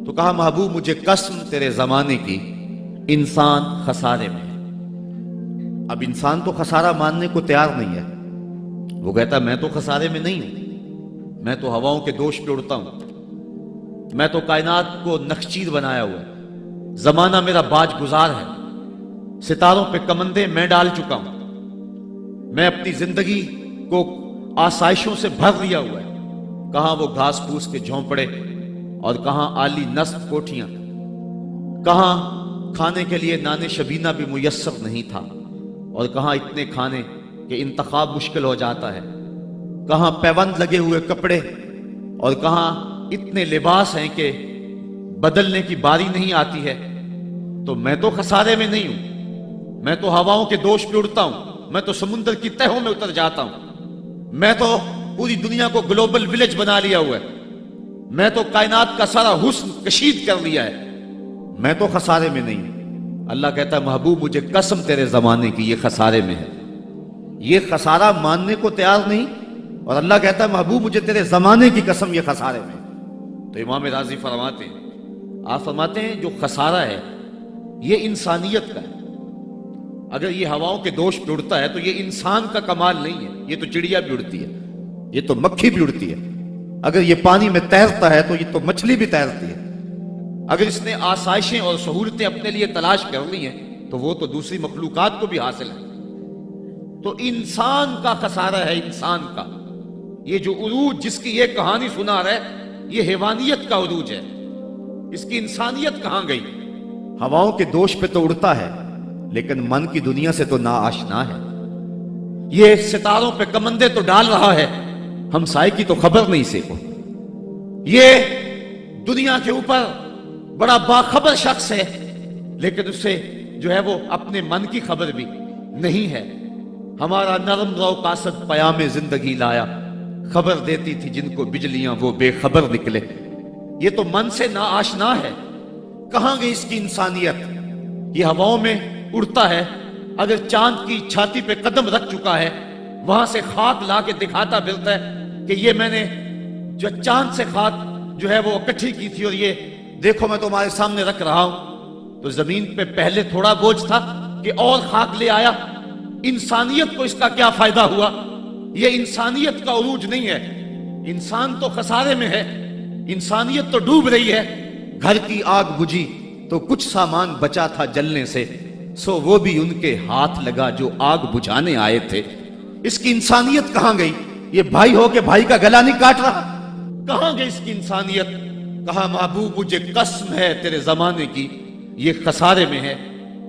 تو کہا محبوب مجھے قسم تیرے زمانے کی، انسان خسارے میں ہے۔ اب انسان تو خسارہ ماننے کو تیار نہیں ہے۔ وہ کہتا میں تو خسارے میں نہیں ہوں، میں تو ہواؤں کے دوش پہ اڑتا ہوں، میں تو کائنات کو نخچیر بنایا ہوا ہے، زمانہ میرا باج گزار ہے، ستاروں پہ کمندے میں ڈال چکا ہوں، میں اپنی زندگی کو آسائشوں سے بھر لیا ہوا ہے۔ کہاں وہ گھاس پھوس کے جھونپڑے اور کہاں عالی نصب کوٹھیاں، کہاں کھانے کے لیے نان شبینہ بھی میسر نہیں تھا، اور کہاں اتنے کھانے کہ انتخاب مشکل ہو جاتا ہے، کہاں پیوند لگے ہوئے کپڑے اور کہاں اتنے لباس ہیں کہ بدلنے کی باری نہیں آتی ہے۔ تو میں تو خسارے میں نہیں ہوں، میں تو ہواؤں کے دوش پہ اڑتا ہوں، میں تو سمندر کی تہوں میں اتر جاتا ہوں، میں تو پوری دنیا کو گلوبل ولیج بنا لیا ہوا ہے، میں تو کائنات کا سارا حسن کشید کر لیا ہے، میں تو خسارے میں نہیں ہوں۔ اللہ کہتا ہے محبوب مجھے قسم تیرے زمانے کی، یہ خسارے میں ہے، یہ خسارہ ماننے کو تیار نہیں، اور اللہ کہتا ہے محبوب مجھے تیرے زمانے کی قسم یہ خسارے میں ہے۔ تو امام راضی فرماتے ہیں، آپ فرماتے ہیں جو خسارہ ہے یہ انسانیت کا ہے۔ اگر یہ ہواؤں کے دوش پہ اڑتا ہے تو یہ انسان کا کمال نہیں ہے، یہ تو چڑیا بھی اڑتی ہے، یہ تو مکھی بھی اڑتی ہے، اگر یہ پانی میں تیرتا ہے تو یہ تو مچھلی بھی تیرتی ہے، اگر اس نے آسائشیں اور سہولتیں اپنے لیے تلاش کر لی ہیں تو وہ تو دوسری مخلوقات کو بھی حاصل ہے۔ تو انسان کا خسارہ ہے، انسان کا یہ جو عروج جس کی یہ کہانی سنا رہا ہے یہ حیوانیت کا عروج ہے، اس کی انسانیت کہاں گئی؟ ہواؤں کے دوش پہ تو اڑتا ہے لیکن من کی دنیا سے تو ناآشنا ہے، یہ ستاروں پہ کمندے تو ڈال رہا ہے، ہمسائے کی تو خبر نہیں سے کو، یہ دنیا کے اوپر بڑا باخبر شخص ہے لیکن اسے جو ہے وہ اپنے من کی خبر بھی نہیں ہے۔ ہمارا نرم رو قاصد پیام زندگی لایا، خبر دیتی تھی جن کو بجلیاں وہ بے خبر نکلے، یہ تو من سے ناآشنا ہے، کہاں گئی اس کی انسانیت؟ یہ ہواؤں میں اڑتا ہے، اگر چاند کی چھاتی پہ قدم رکھ چکا ہے وہاں سے خاک لا کے دکھاتا پھرتا ہے کہ یہ میں نے جو چاند سے خاک جو ہے وہ اکٹھی کی تھی اور یہ دیکھو میں تمہارے سامنے رکھ رہا ہوں۔ تو زمین پہ پہلے تھوڑا بوجھ تھا کہ اور خاک لے آیا، انسانیت کو اس کا کیا فائدہ ہوا؟ یہ انسانیت کا عروج نہیں ہے، انسان تو خسارے میں ہے، انسانیت تو ڈوب رہی ہے۔ گھر کی آگ بجھی تو کچھ سامان بچا تھا جلنے سے، سو وہ بھی ان کے ہاتھ لگا جو آگ بجھانے آئے تھے۔ اس کی انسانیت کہاں گئی؟ یہ بھائی ہو کے بھائی کا گلا نہیں کاٹ رہا، کہاں گئی اس کی انسانیت؟ کہا محبوب مجھے قسم ہے تیرے زمانے کی، یہ خسارے میں ہے۔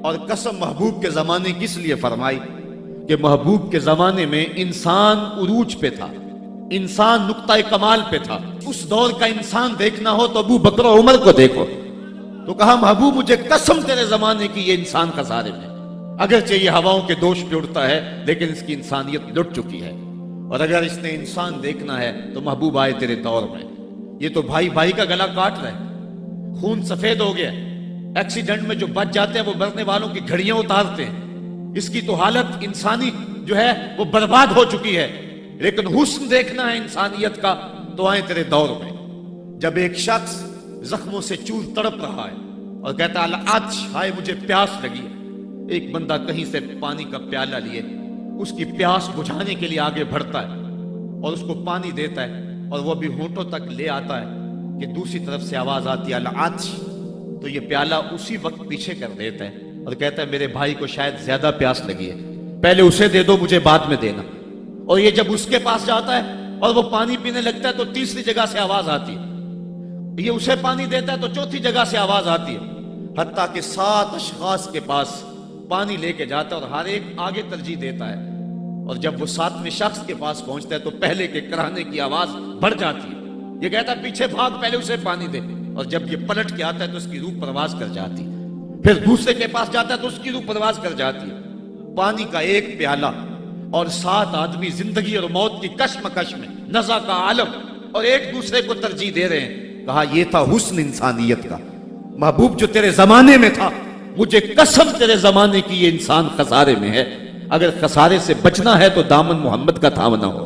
اور قسم محبوب کے زمانے کی اس لیے فرمائی کہ محبوب کے زمانے میں انسان عروج پہ تھا، انسان نقطہ کمال پہ تھا۔ اس دور کا انسان دیکھنا ہو تو ابو بکر و عمر کو دیکھو۔ تو کہا محبوب مجھے قسم تیرے زمانے کی یہ انسان خسارے میں، اگرچہ یہ ہواؤں کے دوش پہ اڑتا ہے لیکن اس کی انسانیت لٹ چکی ہے، اور اگر اس نے انسان دیکھنا ہے تو محبوب آئے تیرے دور میں۔ یہ تو بھائی بھائی کا گلا کاٹ رہا ہے، خون سفید ہو گیا، ایکسیڈنٹ میں جو بچ جاتے ہیں وہ مرنے والوں کی گھڑیاں اتارتے ہیں، اس کی تو حالت انسانی جو ہے وہ برباد ہو چکی ہے، لیکن حسن دیکھنا ہے انسانیت کا تو آئے تیرے دور میں۔ جب ایک شخص زخموں سے چور تڑپ رہا ہے اور کہتا ہے العطش، ہائے مجھے پیاس لگی ہے، ایک بندہ کہیں سے پانی کا پیالہ لیے اس کی پیاس بجھانے کے لیے آگے بڑھتا ہے اور اس کو پانی دیتا ہے، اور وہ بھی ہونٹوں تک لے آتا ہے کہ دوسری طرف سے آواز آتی ہے العطش، تو یہ پیالہ اسی وقت پیچھے کر دیتا ہے اور کہتا ہے میرے بھائی کو شاید زیادہ پیاس لگی ہے، پہلے اسے دے دو مجھے بعد میں دینا۔ اور یہ جب اس کے پاس جاتا ہے اور وہ پانی پینے لگتا ہے تو تیسری جگہ سے آواز آتی ہے، یہ اسے پانی دیتا ہے تو چوتھی جگہ سے آواز آتی ہے، حتیٰ کہ 7 اشخاص کے پاس پانی لے کے جاتا ہے اور ہر ایک آگے ترجیح دیتا ہے، اور جب وہ 7ویں شخص کے پاس پہنچتا ہے تو پہلے کے کرانے کی آواز بڑھ جاتی ہے، یہ کہتا ہے پیچھے بھاگ پہلے اسے پانی دے، اور جب یہ پلٹ کے آتا ہے تو اس کی روح پرواز کر جاتی ہے، پھر دوسرے کے پاس جاتا ہے تو اس کی روح پرواز کر جاتی ہے۔ پانی کا ایک پیالہ اور 7 آدمی زندگی اور موت کی کشمکش میں، نزع کا عالم، اور ایک دوسرے کو ترجیح دے رہے ہیں۔ کہا یہ تھا حسن انسانیت کا، محبوب جو تیرے زمانے میں تھا، مجھے قسم تیرے زمانے کی یہ انسان خسارے میں ہے، اگر خسارے سے بچنا ہے تو دامن محمد کا تھامنا ہو۔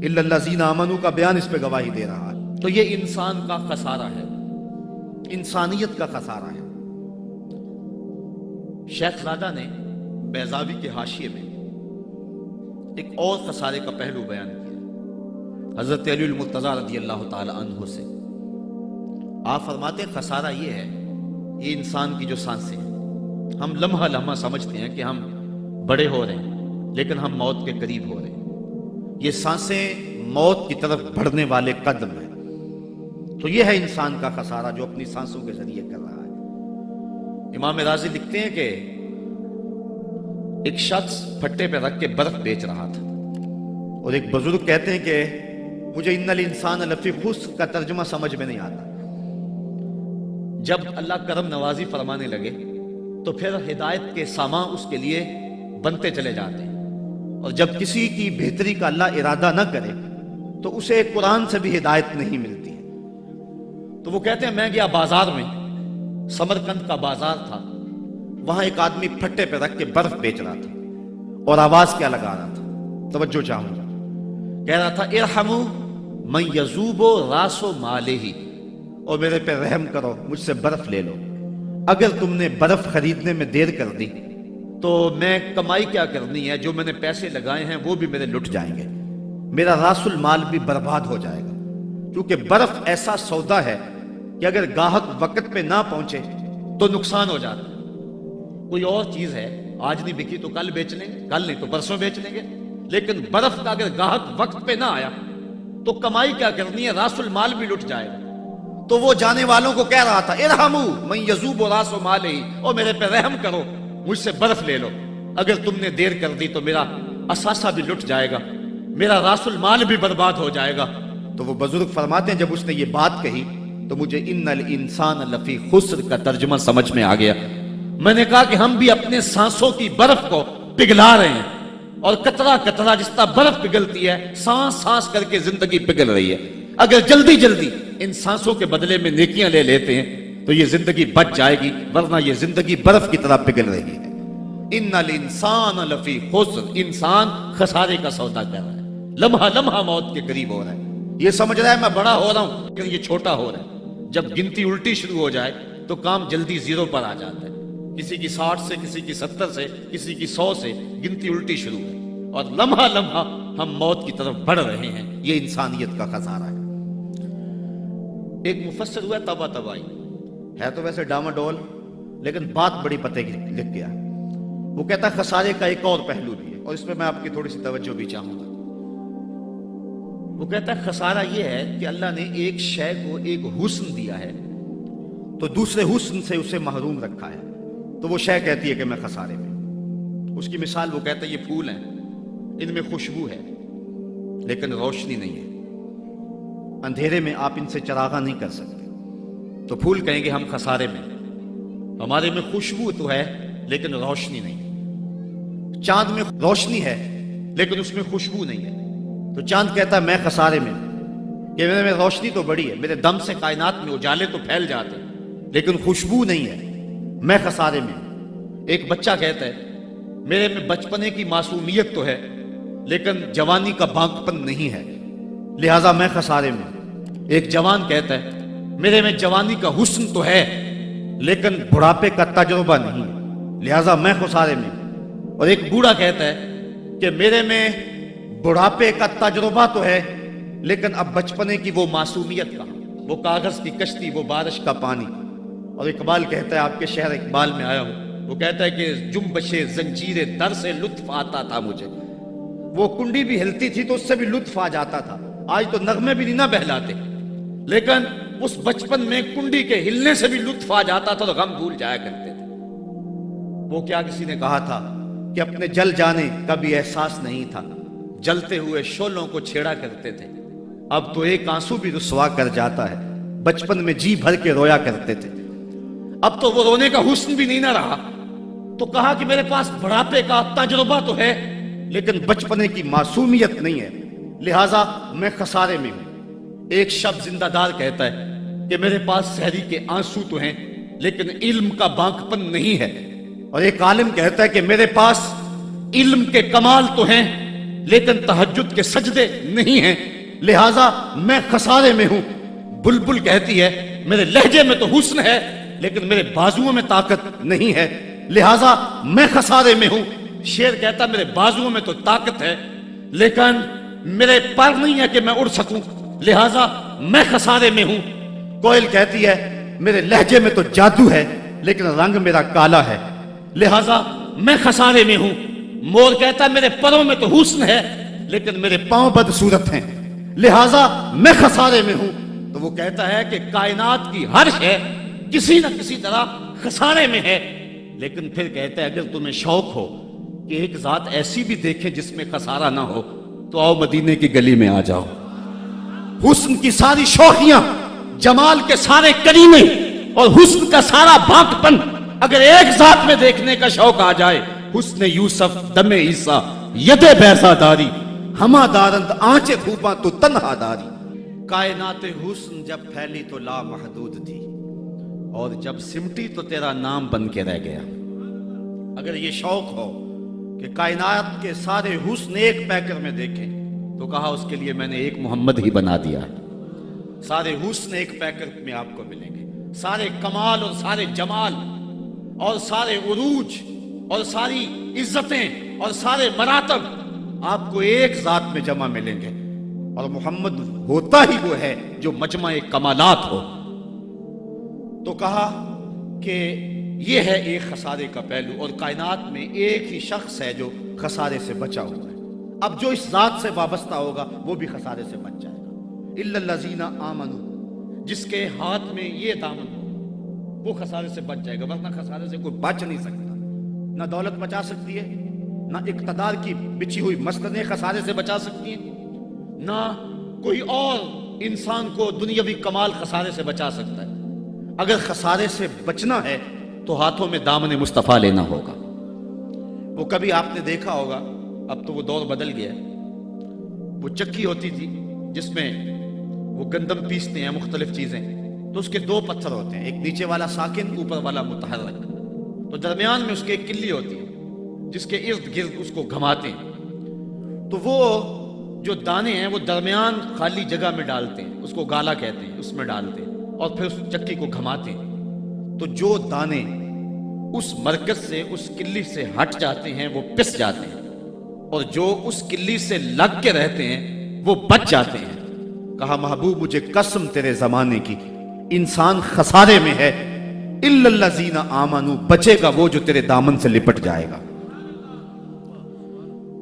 الا الذین آمنوا کا بیان اس پہ گواہی دے رہا ہے۔ تو یہ انسان کا خسارہ ہے۔ انسانیت کا خسارہ ہے۔ شیخ زادہ نے بیضاوی کے حاشیے میں ایک اور خسارے کا پہلو بیان کیا حضرت علی المرتضیٰ رضی اللہ تعالی عنہ سے۔ آپ فرماتے ہیں خسارہ یہ ہے، یہ انسان کی جو سانسیں ہیں، ہم لمحہ لمحہ سمجھتے ہیں کہ ہم بڑے ہو رہے ہیں لیکن ہم موت کے قریب ہو رہے ہیں۔ یہ سانسیں موت کی طرف بڑھنے والے قدم ہیں۔ تو یہ ہے انسان کا خسارہ جو اپنی سانسوں کے ذریعے کر رہا ہے۔ امام راضی لکھتے ہیں کہ ایک شخص پھٹے پہ رکھ کے برف بیچ رہا تھا، اور ایک بزرگ کہتے ہیں کہ مجھے ان الانسان لفی خسر کا ترجمہ سمجھ میں نہیں آتا۔ جب اللہ کرم نوازی فرمانے لگے تو پھر ہدایت کے سامان اس کے لیے بنتے چلے جاتے ہیں، اور جب کسی کی بہتری کا اللہ ارادہ نہ کرے تو اسے قرآن سے بھی ہدایت نہیں ملتی ہے۔ تو وہ کہتے ہیں میں گیا بازار میں، سمرقند کا بازار تھا، وہاں ایک آدمی پھٹے پہ رکھ کے برف بیچ رہا تھا، اور آواز کیا لگا رہا تھا، توجہ چاہوں گا، کہہ رہا تھا ارحموا من یذوب راس مالہ، اور میرے پہ رحم کرو، مجھ سے برف لے لو، اگر تم نے برف خریدنے میں دیر کر دی تو میں کمائی کیا کرنی ہے، جو میں نے پیسے لگائے ہیں وہ بھی میرے لٹ جائیں گے، میرا راس المال بھی برباد ہو جائے گا، کیونکہ برف ایسا سودا ہے کہ اگر گاہک وقت پہ نہ پہنچے تو نقصان ہو جاتا ہے۔ کوئی اور چیز ہے آج نہیں بکی تو کل بیچ لیں گے، کل نہیں تو پرسوں بیچ لیں گے، لیکن برف کا اگر گاہک وقت پہ نہ آیا تو کمائی کیا کرنی ہے، راس المال بھی لٹ جائے گا۔ تو وہ جانے والوں کو کہہ رہا تھا ارحموا من یذوب راس مالہ، اور میرے پہ رحم کرو، مجھ سے برف لے لو، اگر تم نے دیر کر دی تو میرا اثاثہ بھی لٹ جائے گا، میرا راس المال بھی برباد ہو جائے گا۔ تو وہ بزرگ فرماتے ہیں جب اس نے یہ بات کہی تو مجھے ان الانسان لفی خسر کا ترجمہ سمجھ میں آ گیا۔ میں نے کہا کہ ہم بھی اپنے سانسوں کی برف کو پگھلا رہے ہیں، اور قطرہ قطرہ جس طرح برف پگھلتی ہے، سانس سانس کر کے زندگی پگھل رہی ہے۔ اگر جلدی جلدی ان سانسوں کے بدلے میں نیکیاں لے لیتے ہیں تو یہ زندگی بچ جائے گی، ورنہ یہ زندگی برف کی طرح پگھل رہی ہے۔ ان الانسان لفی خسر، انسان خسارے کا سودا کر رہا ہے، لمحہ لمحہ موت کے قریب ہو رہا ہے۔ یہ سمجھ رہا ہے میں بڑا ہو رہا ہوں لیکن یہ چھوٹا ہو رہا ہے۔ جب گنتی الٹی شروع ہو جائے تو کام جلدی زیرو پر آ جاتا ہے، کسی کی 60 سے، کسی کی 70 سے، کسی کی 100 سے گنتی الٹی شروع ہے، اور لمحہ لمحہ ہم موت کی طرف بڑھ رہے ہیں۔ یہ انسانیت کا خسارہ ہے۔ ایک مفسر ہوا طبع طبعی ہے، تو ویسے ڈاماڈول لیکن بات بڑی پتے کی لکھ گیا۔ وہ کہتا ہے خسارے کا ایک اور پہلو بھی ہے، اور اس میں میں آپ کی تھوڑی سی توجہ بھی چاہوں گا۔ وہ کہتا ہے خسارہ یہ ہے کہ اللہ نے ایک شے کو ایک حسن دیا ہے تو دوسرے حسن سے اسے محروم رکھا ہے، تو وہ شے کہتی ہے کہ میں خسارے میں ہوں۔ اس کی مثال وہ کہتا ہے یہ پھول ہیں، ان میں خوشبو ہے لیکن روشنی نہیں ہے، اندھیرے میں آپ ان سے چراغاں نہیں کر سکتے، تو پھول کہیں گے ہم خسارے میں، ہمارے میں خوشبو تو ہے لیکن روشنی نہیں۔ چاند میں روشنی ہے لیکن اس میں خوشبو نہیں ہے، تو چاند کہتا ہے میں خسارے میں کہ میرے میں روشنی تو بڑی ہے، میرے دم سے کائنات میں اجالے تو پھیل جاتے لیکن خوشبو نہیں ہے، میں خسارے میں ہوں۔ ایک بچہ کہتا ہے میرے میں بچپنے کی معصومیت تو ہے لیکن جوانی کا بانکپن نہیں ہے، لہٰذا میں خسارے میں ہوں۔ ایک جوان کہتا ہے میرے میں جوانی کا حسن تو ہے لیکن بڑھاپے کا تجربہ نہیں ہے، لہٰذا میں خسارے میں ہوں۔ اور ایک بوڑھا کہتا ہے کہ میرے میں بڑھاپے کا تجربہ تو ہے لیکن اب بچپنے کی وہ معصومیت کا، وہ کاغذ کی کشتی، وہ بارش کا پانی۔ اور اقبال کہتا ہے، آپ کے شہر اقبال میں آیا ہوں، وہ کہتا ہے کہ جنبش زنجیر در سے لطف آتا تھا مجھے، وہ کنڈی بھی ہلتی تھی تو اس سے بھی لطف آ جاتا تھا، آج تو نغمے بھی نہیں نہ بہلاتے، لیکن اس بچپن میں کنڈی کے ہلنے سے بھی لطف آ جاتا تھا تو غم بھول جایا کرتے تھے۔ وہ کیا کسی نے کہا تھا کہ اپنے جل جانے کا بھی احساس نہیں تھا، جلتے ہوئے شعلوں کو چھیڑا کرتے تھے، اب تو ایک آنسو بھی رسوا کر جاتا ہے، بچپن میں جی بھر کے رویا کرتے تھے، اب تو وہ رونے کا حسن بھی نہیں نہ رہا۔ تو کہا کہ میرے پاس بڑھاپے کا تجربہ تو ہے لیکن بچپنے کی معصومیت نہیں ہے، لہٰذا میں خسارے میں ہوں۔ ایک شب زندہ دار کہتا ہے کہ میرے پاس سحری کے آنسو تو ہیں لیکن علم کا بانکپن نہیں ہے، اور ایک عالم کہتا ہے کہ میرے پاس علم کے کمال تو ہیں لیکن تہجد کے سجدے نہیں ہیں، لہٰذا میں خسارے میں ہوں۔ بلبل کہتی ہے میرے لہجے میں تو حسن ہے لیکن میرے بازوؤں میں طاقت نہیں ہے، لہٰذا میں خسارے میں ہوں۔ شیر کہتا میرے بازوؤں میں تو طاقت ہے لیکن میرے پر نہیں ہے کہ میں اڑ سکوں، لہٰذا میں خسارے میں ہوں۔ کوئل کہتی ہے میرے لہجے میں تو جادو ہے لیکن رنگ میرا کالا ہے، لہٰذا میں خسارے میں ہوں۔ مور کہتا میرے پروں میں تو حسن ہے لیکن میرے پاؤں بدصورت ہیں، لہٰذا میں خسارے میں ہوں۔ تو وہ کہتا ہے کہ کائنات کی ہر شے کسی نہ کسی طرح خسارے میں ہے، لیکن پھر کہتا ہے اگر تمہیں شوق ہو کہ ایک ذات ایسی بھی دیکھیں جس میں خسارہ نہ ہو تو آؤ مدینے کی گلی میں آ جاؤ۔ حسن کی ساری شوخیاں، جمال کے سارے کریمے اور حسن کا سارا بھاک پن اگر ایک ذات میں دیکھنے کا شوق آ جائے، حسن یوسف دم عیسیٰ ید بیضا داری، ہما دارند آنچے خوباں تو تنہا داری۔ کائنات حسن جب پھیلی تو لا محدود تھی اور جب سمٹی تو تیرا نام بن کے رہ گیا۔ اگر یہ شوق ہو کہ کائنات کے سارے حسن ایک پیکر میں دیکھیں تو کہا اس کے لیے میں نے ایک محمد ہی بنا دیا ہے۔ سارے حسن ایک پیکر میں آپ کو ملیں گے، سارے کمال اور سارے جمال اور سارے عروج اور ساری عزتیں اور سارے مراتب آپ کو ایک ذات میں جمع ملیں گے، اور محمد ہوتا ہی وہ ہے جو مجمع کمالات ہو۔ تو کہا کہ یہ ہے ایک خسارے کا پہلو، اور کائنات میں ایک ہی شخص ہے جو خسارے سے بچا ہوا ہے۔ اب جو اس ذات سے وابستہ ہوگا وہ بھی خسارے سے بچ جائے گا۔ الا الذین آمنوا، جس کے ہاتھ میں یہ دامن ہو وہ خسارے سے بچ جائے گا، ورنہ خسارے سے کوئی بچ نہیں سکتا۔ نہ دولت بچا سکتی ہے، نہ اقتدار کی بچھی ہوئی مسندیں خسارے سے بچا سکتی ہیں، نہ کوئی اور انسان کو دنیاوی کمال خسارے سے بچا سکتا ہے۔ اگر خسارے سے بچنا ہے تو ہاتھوں میں دامن مصطفیٰ لینا ہوگا۔ وہ کبھی آپ نے دیکھا ہوگا، اب تو وہ دور بدل گیا ہے، وہ چکی ہوتی تھی جس میں وہ گندم پیستے ہیں، مختلف چیزیں، تو اس کے دو پتھر ہوتے ہیں، ایک نیچے والا ساکن، اوپر والا متحرک، تو درمیان میں اس کے ایک کلی ہوتی ہے جس کے ارد گرد اس کو گھماتے ہیں، تو وہ جو دانے ہیں وہ درمیان خالی جگہ میں ڈالتے ہیں، اس کو گالا کہتے ہیں، اس میں ڈالتے ہیں اور پھر اس چکی کو گھماتے ہیں، تو جو دانے اس مرکز سے، اس کلی سے ہٹ جاتے ہیں وہ پس جاتے ہیں، اور جو اس کلی سے لگ کے رہتے ہیں وہ بچ جاتے ہیں۔ کہا محبوب مجھے قسم تیرے زمانے کی، انسان خسارے میں ہے، الا الذین آمنوا، بچے گا وہ جو تیرے دامن سے لپٹ جائے گا۔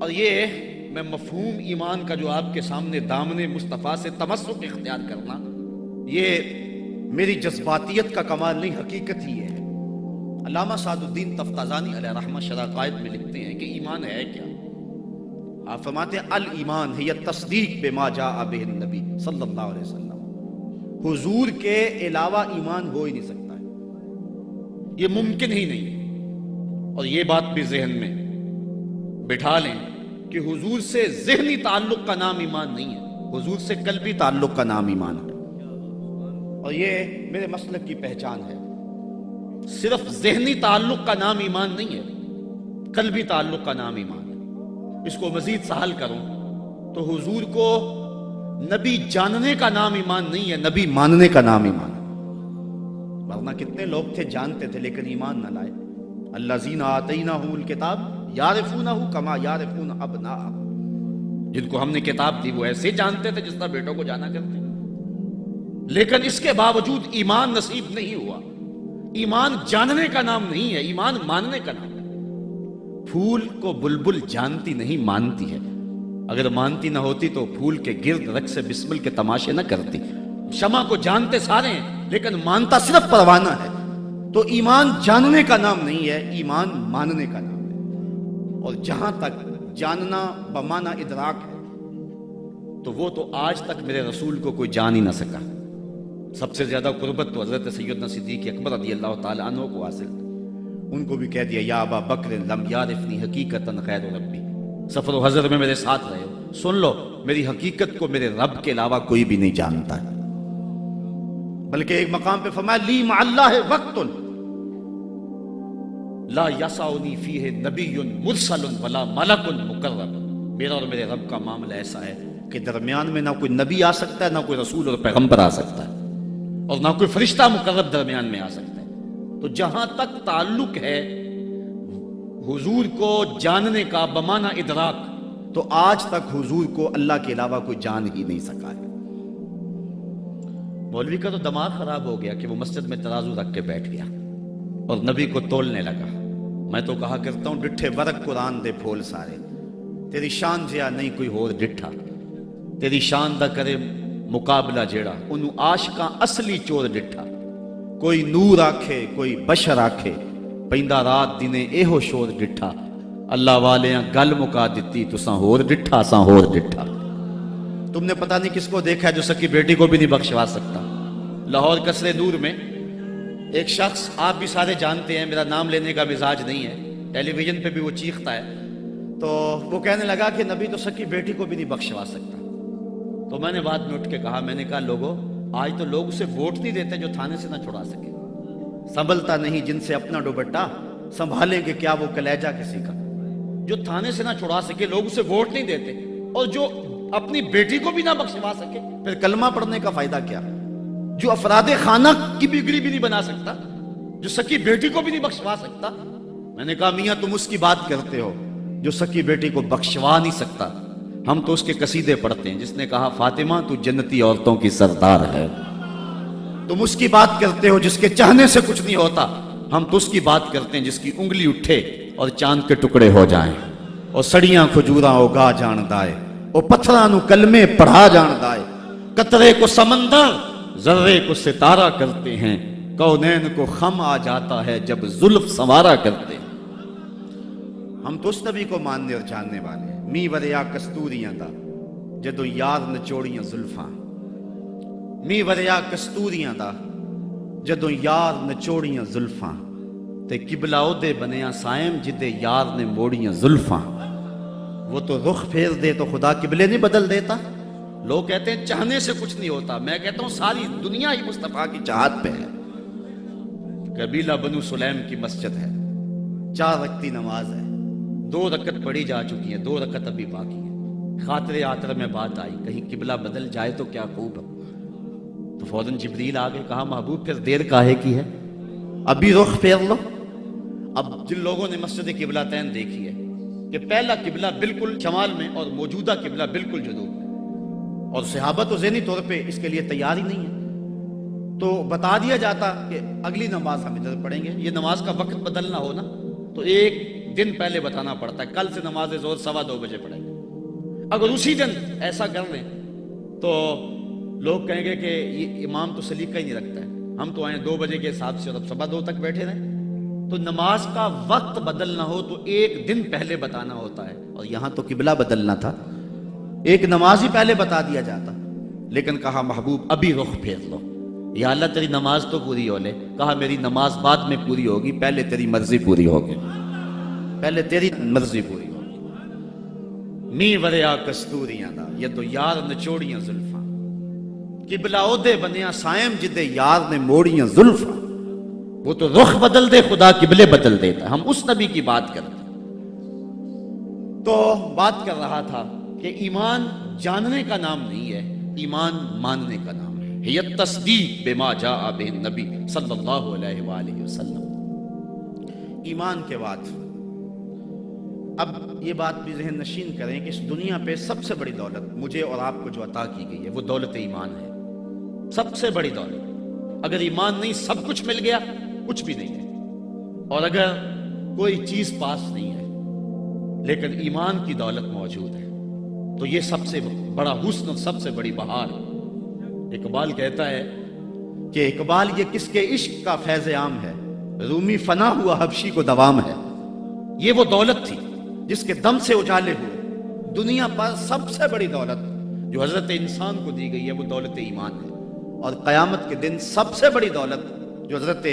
اور یہ میں مفہوم ایمان کا جو آپ کے سامنے دامن مصطفیٰ سے تمسک اختیار کرنا، یہ میری جذباتیت کا کمال نہیں، حقیقت ہی ہے۔ علامہ سعد الدین تفتازانی علیہ رحمہ شرح قائد میں لکھتے ہیں کہ ایمان ہے کیا؟ آپ فرماتے ہیں الایمان ہی التصدیق بما جاء بہ النبی صلی اللہ علیہ وسلم، حضور کے علاوہ ایمان ہو ہی نہیں سکتا ہے، یہ ممکن ہی نہیں ہے۔ اور یہ بات بھی ذہن میں بٹھا لیں کہ حضور سے ذہنی تعلق کا نام ایمان نہیں ہے، حضور سے قلبی تعلق کا نام ایمان ہے، اور یہ میرے مسلک کی پہچان ہے۔ صرف ذہنی تعلق کا نام ایمان نہیں ہے، قلبی تعلق کا نام ایمان ہے۔ اس کو مزید سہل کروں تو حضور کو نبی جاننے کا نام ایمان نہیں ہے، نبی ماننے کا نام ایمان ہے۔ ورنہ کتنے لوگ تھے جانتے تھے لیکن ایمان نہ لائے۔ الذین آتیناہم الکتاب یعرفونہ کما یعرفون ابناءہم، جن کو ہم نے کتاب دی وہ ایسے جانتے تھے جس طرح بیٹوں کو جانا کرتے، لیکن اس کے باوجود ایمان نصیب نہیں ہوا۔ ایمان جاننے کا نام نہیں ہے، ایمان ماننے کا نام ہے۔ پھول کو بلبل جانتی نہیں، مانتی ہے۔ اگر مانتی نہ ہوتی تو پھول کے گرد رقص بسمل کے تماشے نہ کرتی۔ شمع کو جانتے سارے ہیں لیکن مانتا صرف پروانہ ہے۔ تو ایمان جاننے کا نام نہیں ہے، ایمان ماننے کا نام ہے۔ اور جہاں تک جاننا بمعنی ادراک ہے تو وہ تو آج تک میرے رسول کو کوئی جان ہی نہ سکا۔ سب سے زیادہ قربت تو حضرت سیدنا صدیق اکبر رضی اللہ تعالیٰ عنہ کو حاصل تھی، ان کو بھی کہہ دیا یا ابا بکر لم یعرفنی حقیقتاً غیر ربی، سفر و حضر میں میرے ساتھ رہے ہو، سن لو میری حقیقت کو میرے رب کے علاوہ کوئی بھی نہیں جانتا ہے۔ بلکہ ایک مقام پہ فرمایا لی مع اللہ وقت لا یسعنی فیہ نبی مرسل ولا ملک مقرب، میرا اور میرے رب کا معاملہ ایسا ہے کہ درمیان میں نہ کوئی نبی آ سکتا ہے نہ کوئی رسول اور پیغمبر آ سکتا ہے۔ اور نہ کوئی فرشتہ مقرب درمیان میں آ سکتا ہے۔ تو جہاں تک تعلق ہے حضور کو جاننے کا بمعنی ادراک، تو آج تک حضور کو اللہ کے علاوہ کوئی جان ہی نہیں سکا ہے۔ مولوی کا تو دماغ خراب ہو گیا کہ وہ مسجد میں ترازو رکھ کے بیٹھ گیا اور نبی کو تولنے لگا۔ میں تو کہا کرتا ہوں ڈٹھے ورق قرآن دے پھول سارے، تیری شان جیا نہیں کوئی ہور ڈٹھا، تیری شان دا کرے مقابلہ جیڑا انہوں عاشقاں اصلی چور ڈٹھا۔ کوئی نور آکھے کوئی بشر آکھے، پیندہ رات دینے ایہو شور ڈٹھا، اللہ والیاں گل مکا دیتی تساں ہور ڈٹھا ساں ہور ڈٹھا۔ تم نے پتہ نہیں کس کو دیکھا ہے جو سکی بیٹی کو بھی نہیں بخشوا سکتا۔ لاہور قصر نور میں ایک شخص، آپ بھی سارے جانتے ہیں، میرا نام لینے کا مزاج نہیں ہے، ٹیلی ویژن پہ بھی وہ چیختا ہے، تو وہ کہنے لگا کہ نبی تو سکی بیٹی کو بھی نہیں بخشوا سکتا۔ تو میں نے بعد میں اٹھ کے کہا، میں نے کہا لوگوں آج تو لوگ اسے ووٹ نہیں دیتے جو تھانے سے نہ چھڑا سکے، سنبھلتا نہیں جن سے اپنا دوپٹہ، سنبھالیں گے کیا وہ کلیجہ کسی کا۔ جو تھانے سے نہ چھڑا سکے لوگ اسے ووٹ نہیں دیتے، اور جو اپنی بیٹی کو بھی نہ بخشوا سکے پھر کلمہ پڑھنے کا فائدہ کیا؟ جو افراد خانہ کی بگڑی بھی نہیں بنا سکتا، جو سکی بیٹی کو بھی نہیں بخشوا سکتا۔ میں نے کہا میاں تم اس کی بات کرتے ہو جو سکی بیٹی کو بخشوا نہیں سکتا، ہم تو اس کے قصیدے پڑھتے ہیں جس نے کہا فاطمہ تو جنتی عورتوں کی سردار ہے۔ تم اس کی بات کرتے ہو جس کے چاہنے سے کچھ نہیں ہوتا، ہم تو اس کی بات کرتے ہیں جس کی انگلی اٹھے اور چاند کے ٹکڑے ہو جائیں، اور سڑیاں کھجوراں اگا جان دائے، اور پتھراں نو کلمے پڑھا جان دائے، قطرے کو سمندر ذرے کو ستارہ کرتے ہیں، کونین کو خم آ جاتا ہے جب زلف سنوارا کرتے ہیں۔ ہم تو اس نبی کو ماننے اور جاننے والے ہیں۔ می وریا کستوریاں دا جدو یار نچوڑیاں زلفاں، می وریا کستوریاں دا جدو یار نچوڑیاں زلفاں، تے قبلہ دے بنیا سائم جدے یار نے موڑیاں زلفاں۔ وہ تو رخ پھیر دے تو خدا قبلے نہیں بدل دیتا۔ لوگ کہتے ہیں چاہنے سے کچھ نہیں ہوتا، میں کہتا ہوں ساری دنیا ہی مصطفیٰ کی چاہت پہ ہے۔ قبیلہ بنو سلیم کی مسجد ہے، 4 رکعتی نماز ہے، 2 رکعت پڑھی جا چکی ہیں، 2 رکعت ابھی باقی ہے۔ خاطر آتر میں بات آئی کہیں قبلہ بدل جائے تو کیا خوب ہے۔ تو فوراً جبریل آگے کہا محبوب پھر دیر کاہے کی ہے، ابھی رخ پھیر لو۔ اب جن لوگوں نے مسجد قبلتین دیکھی ہے کہ پہلا قبلہ بالکل شمال میں اور موجودہ قبلہ بالکل جنوب میں، اور صحابہ تو ذہنی طور پہ اس کے لیے تیار ہی نہیں ہے، تو بتا دیا جاتا کہ اگلی نماز ہم ادھر پڑھیں گے۔ یہ نماز کا وقت بدلنا ہو نا تو 1 دن پہلے بتانا پڑتا ہے، کل سے نماز ظہر 2:15 بجے پڑھیں گے۔ اگر اسی دن ایسا کر لیں تو لوگ کہیں گے کہ یہ امام تو سلیقہ ہی نہیں رکھتا ہے، ہم تو آئیں 2 بجے کے حساب سے اور اب 2:15 تک بیٹھے رہیں۔ تو نماز کا وقت بدلنا ہو تو 1 دن پہلے بتانا ہوتا ہے، اور یہاں تو قبلہ بدلنا تھا، ایک نماز ہی پہلے بتا دیا جاتا، لیکن کہا محبوب ابھی رخ پھیر لو۔ یا اللہ تیری نماز تو پوری ہو لے، کہا میری نماز بعد میں پوری ہوگی، پہلے تیری مرضی پوری ہوگی، پہلے تیری مرضی پوری ہوگی۔ می وریا کستوریاں دا یہ تو یار نچوڑیاں زلفاں، قبلہ عہدے بنیا سائم جدے یار نے موڑیاں زلفاں۔ وہ تو رخ بدل دے خدا قبلے بدل دیتا، ہم اس نبی کی بات کرتے۔ تو بات کر رہا تھا کہ ایمان جاننے کا نام نہیں ہے، ایمان ماننے کا نام ہے۔ ہی التصدیق بما جاء بہ النبی صلی اللہ علیہ وآلہ وسلم۔ ایمان کے بعد اب یہ بات بھی ذہن نشین کریں کہ اس دنیا پہ سب سے بڑی دولت مجھے اور آپ کو جو عطا کی گئی ہے وہ دولت ایمان ہے، سب سے بڑی دولت۔ اگر ایمان نہیں سب کچھ مل گیا، کچھ بھی نہیں ہے، اور اگر کوئی چیز پاس نہیں ہے لیکن ایمان کی دولت موجود ہے تو یہ سب سے بڑا حسن اور سب سے بڑی بہار۔ اقبال کہتا ہے کہ اقبال یہ کس کے عشق کا فیض عام ہے، رومی فنا ہوا حبشی کو دوام ہے۔ یہ وہ دولت تھی جس کے دم سے اجالے ہوئے دنیا پر سب سے بڑی دولت جو حضرت انسان کو دی گئی ہے وہ دولت ایمان ہے، اور قیامت کے دن سب سے بڑی دولت جو حضرت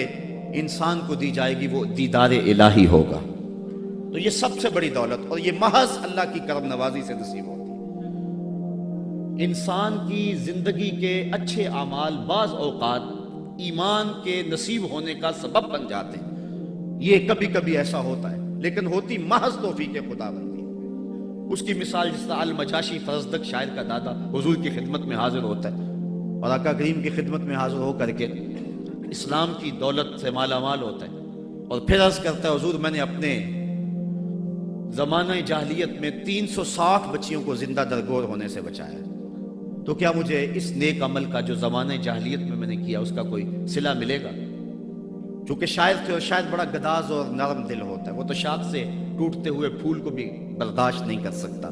انسان کو دی جائے گی وہ دیدار الہی ہوگا۔ تو یہ سب سے بڑی دولت، اور یہ محض اللہ کی کرم نوازی سے نصیب ہوتی ہے۔ انسان کی زندگی کے اچھے اعمال بعض اوقات ایمان کے نصیب ہونے کا سبب بن جاتے ہیں، یہ کبھی کبھی ایسا ہوتا ہے، لیکن ہوتی محض توفیق خدا بندی ہے۔ اس کی مثال جس طرح المجاشی فرزدق شاعر کا دادا حضور کی خدمت میں حاضر ہوتا ہے اور آقا کریم کی خدمت میں حاضر ہو کر کے اسلام کی دولت سے مالا مال ہوتا ہے اور پھر عرض کرتا ہے حضور میں نے اپنے زمانہ جاہلیت میں 360 بچیوں کو زندہ درگور ہونے سے بچایا، تو کیا مجھے اس نیک عمل کا جو زمانہ جاہلیت میں نے کیا اس کا کوئی صلہ ملے گا؟ چونکہ شاعر تھے اور شاید بڑا گداز اور نرم دل ہوتا ہے، وہ تو شاخ سے ٹوٹتے ہوئے پھول کو بھی برداشت نہیں کر سکتا۔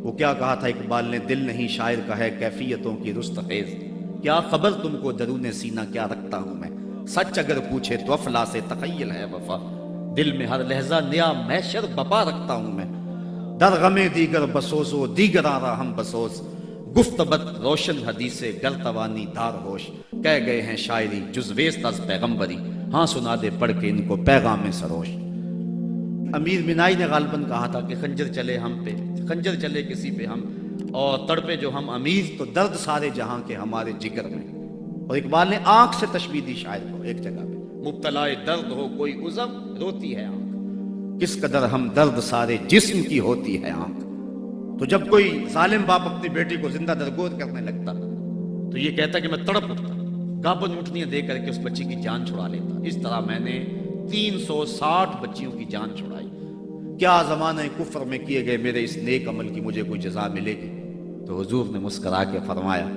وہ کیا کہا تھا اقبال نے، دل نہیں شاعر کا ہے کیفیتوں کی رست خیز، کیا خبر تم کو درون سینہ کیا رکھتا ہوں میں، سچ اگر پوچھے تو افلا سے تخیل ہے وفا، دل میں ہر لہجہ نیا محشر بپا رکھتا ہوں میں، در غم دیگر بسوز و دیگر آرا ہم بسوز، گفتبت روشن حدیث گر توانی دار ہوش، کہہ گئے ہیں شاعری جزویست از پیغمبری، ہاں سنا دے پڑھ کے ان کو پیغام سروش۔ امیر بنائی نے غالباً کہا تھا کہ خنجر چلے ہم پہ، خنجر چلے کسی پہ ہم، اور تڑپے جو ہم امیر تو درد سارے جہاں کے ہمارے جگر میں۔ اور اقبال نے آنکھ سے تشبیہ دی شاعر کو ایک جگہ پہ، مبتلا درد ہو کوئی عزم روتی ہے آنکھ، کس قدر ہم درد سارے جسم کی ہوتی ہے آنکھ۔ تو جب کوئی ظالم باپ اپنی بیٹی کو زندہ درگور کرنے لگتا تو یہ کہتا کہ میں تڑپ اٹھتا، گابن اٹھنیاں دے کر کے اس بچی کی جان چھڑا لیتا۔ اس طرح میں نے 360 بچیوں کی جان چھڑائی، کیا زمانہ کفر میں کیے گئے میرے اس نیک عمل کی مجھے کوئی جزا ملے گی؟ تو حضور نے مسکرا کے فرمایا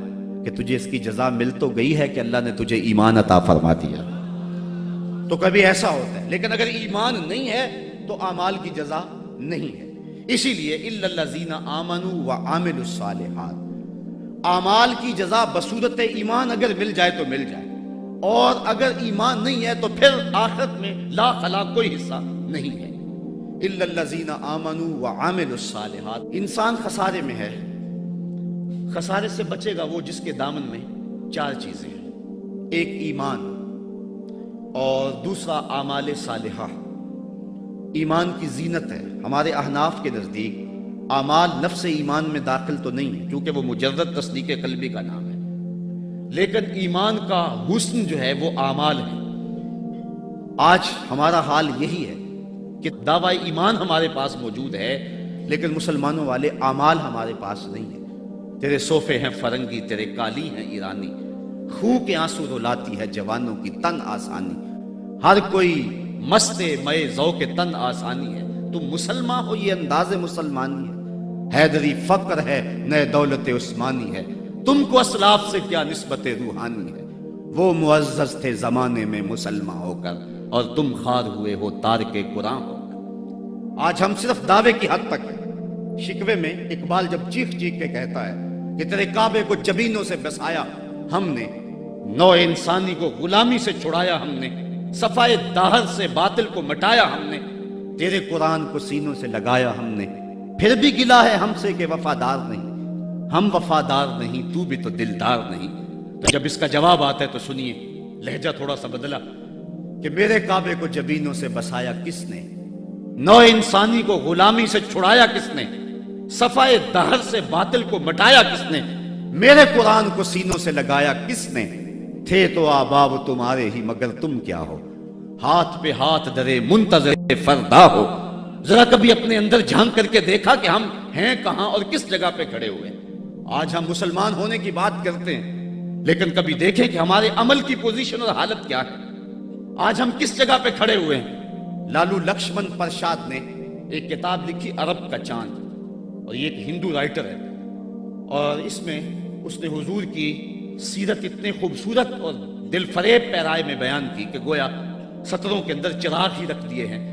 کہ تجھے اس کی جزا مل تو گئی ہے کہ اللہ نے تجھے ایمان عطا فرما دیا۔ تو کبھی ایسا ہوتا ہے، لیکن اگر ایمان نہیں ہے تو اعمال کی جزا نہیں ہے۔ اسی لیے الا الذین آمنوا وعملوا الصالحات، اعمال کی جزا بصورت ایمان اگر مل جائے تو مل جائے، اور اگر ایمان نہیں ہے تو پھر آخرت میں لا خلا کوئی حصہ نہیں ہے۔ الا الذین آمنوا وعملوا الصالحات، انسان خسارے میں ہے۔ خسارے سے بچے گا وہ جس کے دامن میں 4 چیزیں ہیں، ایک ایمان، اور دوسرا اعمال صالحہ۔ ایمان کی زینت ہے، ہمارے احناف کے نزدیک اعمال نفس ایمان میں داخل تو نہیں ہے کیونکہ وہ مجرد تصدیق قلبی کا نام ہے، لیکن ایمان کا حسن جو ہے وہ اعمال ہے۔ آج ہمارا حال یہی ہے کہ دعوی ایمان ہمارے پاس موجود ہے لیکن مسلمانوں والے اعمال ہمارے پاس نہیں ہے۔ تیرے صوفے ہیں فرنگی، تیرے کالی ہیں ایرانی، خون کے آنسو رلاتی ہے جوانوں کی تن آسانی، ہر کوئی مستے مئے ذوق تن آسانی ہے، تم مسلمان ہو یہ انداز مسلمانی ہے، حیدری فقر ہے نئے دولت عثمانی ہے، تم کو اسلاف سے کیا نسبت روحانی ہے، وہ معزز تھے زمانے میں مسلمان ہو کر اور تم خار ہوئے ہو تارک قرآن ہو کر۔ آج ہم صرف دعوے کی حد تک ہیں۔ شکوے میں اقبال جب چیخ چیخ کے کہتا ہے کہ تیرے کعبے کو جبینوں سے بسایا ہم نے، نو انسانی کو غلامی سے چھڑایا ہم نے، صفائے داہر سے باطل کو مٹایا ہم نے، تیرے قرآن کو سینوں سے لگایا ہم نے، پھر بھی گلا ہے ہم سے کہ وفادار نہیں، ہم وفادار نہیں تو بھی تو دلدار نہیں۔ تو جب اس کا جواب آتا ہے تو سنیے، لہجہ تھوڑا سا بدلا، کہ میرے کعبے کو جبینوں سے بسایا کس نے، نو انسانی کو غلامی سے چھڑایا کس نے، صفائے دہر سے باطل کو مٹایا کس نے، میرے قرآن کو سینوں سے لگایا کس نے، تھے تو آباب تمہارے ہی مگر تم کیا ہو، ہاتھ پہ ہاتھ درے منتظر فردا ہو۔ ذرا کبھی اپنے اندر جھانک کر کے دیکھا کہ ہم ہیں کہاں اور کس جگہ پہ کھڑے ہوئے ہیں۔ آج ہم مسلمان ہونے کی بات کرتے ہیں لیکن کبھی دیکھیں کہ ہمارے عمل کی پوزیشن اور حالت کیا ہے، آج ہم کس جگہ پہ کھڑے ہوئے ہیں۔ لالو لکشمن پرشاد نے ایک کتاب لکھی عرب کا چاند، اور یہ ایک ہندو رائٹر ہے، اور اس میں اس نے حضور کی سیرت اتنے خوبصورت اور دل فریب پیرائے میں بیان کی کہ گویا سطروں کے اندر چراغ ہی رکھ دیے ہیں۔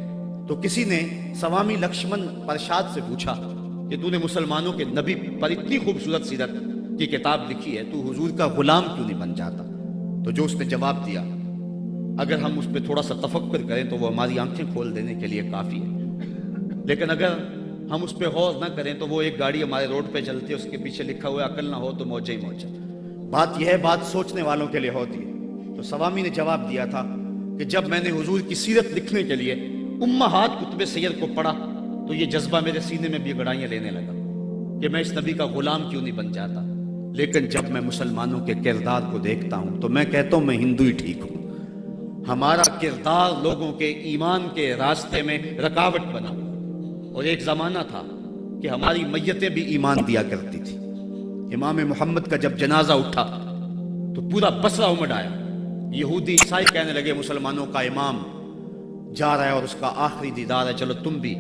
تو کسی نے سوامی لکشمن پرشاد سے پوچھا کہ تو نے مسلمانوں کے نبی پر اتنی خوبصورت سیرت کی کتاب لکھی ہے، تو حضور کا غلام کیوں نہیں بن جاتا؟ تو جو اس نے جواب دیا، اگر ہم اس پہ تھوڑا سا تفکر کریں تو وہ ہماری آنکھیں کھول دینے کے لیے کافی ہے، لیکن اگر ہم اس پہ غور نہ کریں تو وہ ایک گاڑی ہمارے روڈ پہ چلتی ہے، اس کے پیچھے لکھا ہوا ہے عقل نہ ہو تو موجہ ہی موجہ۔ بات یہ ہے، بات سوچنے والوں کے لیے ہوتی ہے۔ تو سوامی نے جواب دیا تھا کہ جب میں نے حضور کی سیرت لکھنے کے لیے امہات کتب سیر کو پڑھا تو یہ جذبہ میرے سینے میں بھی گڑائیاں لینے لگا کہ میں اس نبی کا غلام کیوں نہیں بن جاتا، لیکن جب میں مسلمانوں کے کردار کو دیکھتا ہوں تو میں کہتا ہوں میں ہندو ہی ٹھیک ہوں۔ ہمارا کردار لوگوں کے ایمان کے راستے میں رکاوٹ بنا، اور ایک زمانہ تھا کہ ہماری میتیں بھی ایمان دیا کرتی تھی۔ امام محمد کا جب جنازہ اٹھا تو پورا بصرہ امڑ آیا. یہودی عیسائی کہنے لگے مسلمانوں کا امام جا رہا ہے اور اس کا آخری دیدار ہے، چلو تم بھی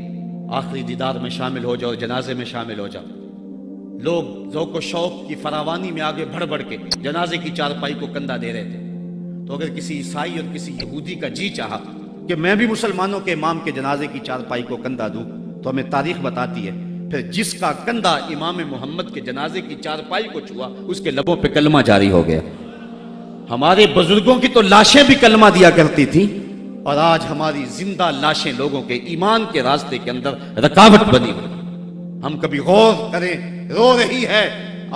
آخری دیدار میں شامل ہو جاؤ، جنازے میں شامل ہو جاؤ. لوگ ذوق و شوق کی فراوانی میں آگے بڑھ بڑھ کے جنازے کی چارپائی کو کندھا دے رہے تھے. تو اگر کسی عیسائی اور کسی یہودی کا جی چاہا کہ میں بھی مسلمانوں کے امام کے جنازے کی چارپائی کو کندھا دوں، تو ہمیں تاریخ بتاتی ہے پھر جس کا کندھا امام محمد کے جنازے کی چارپائی کو چھوا اس کے لبوں پہ کلمہ جاری ہو گیا. ہمارے بزرگوں کی تو لاشیں بھی کلمہ دیا کرتی تھی، اور آج ہماری زندہ لاشیں لوگوں کے ایمان کے راستے کے اندر رکاوٹ بنی ہوئی. ہم کبھی غور کریں، رو رہی ہے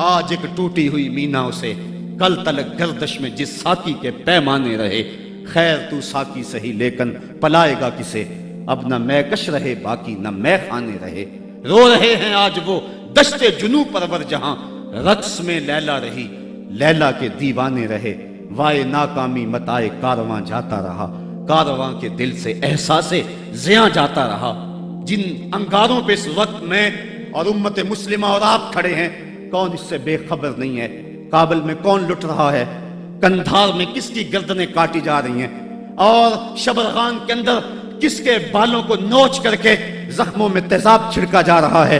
آج ایک ٹوٹی ہوئی مینا اسے، کل تلک گردش میں جس ساکی کے پیمانے رہے. خیر تو ساکی سہی لیکن پلائے گا کسے، اب نہ میں کش رہے باقی نہ میں خانے رہے. رو رہے ہیں آج وہ دشت جنو پرور جہاں رقص میں لیلا رہی، لیلا کے دیوانے رہے. وائے ناکامی متائے کارواں جاتا رہا، کارواں کے دل سے احساس زیاں جاتا رہا. جن انگاروں پہ اس وقت میں اور امت مسلمہ اور آپ کھڑے ہیں، کون اس سے بے خبر نہیں ہے؟ کابل میں کون لٹ رہا ہے؟ کندھار میں کس کی گردنیں کاٹی جا رہی ہیں؟ اور شبرغان کے اندر کس کے بالوں کو نوچ کر کے زخموں میں تیزاب چھڑکا جا رہا ہے؟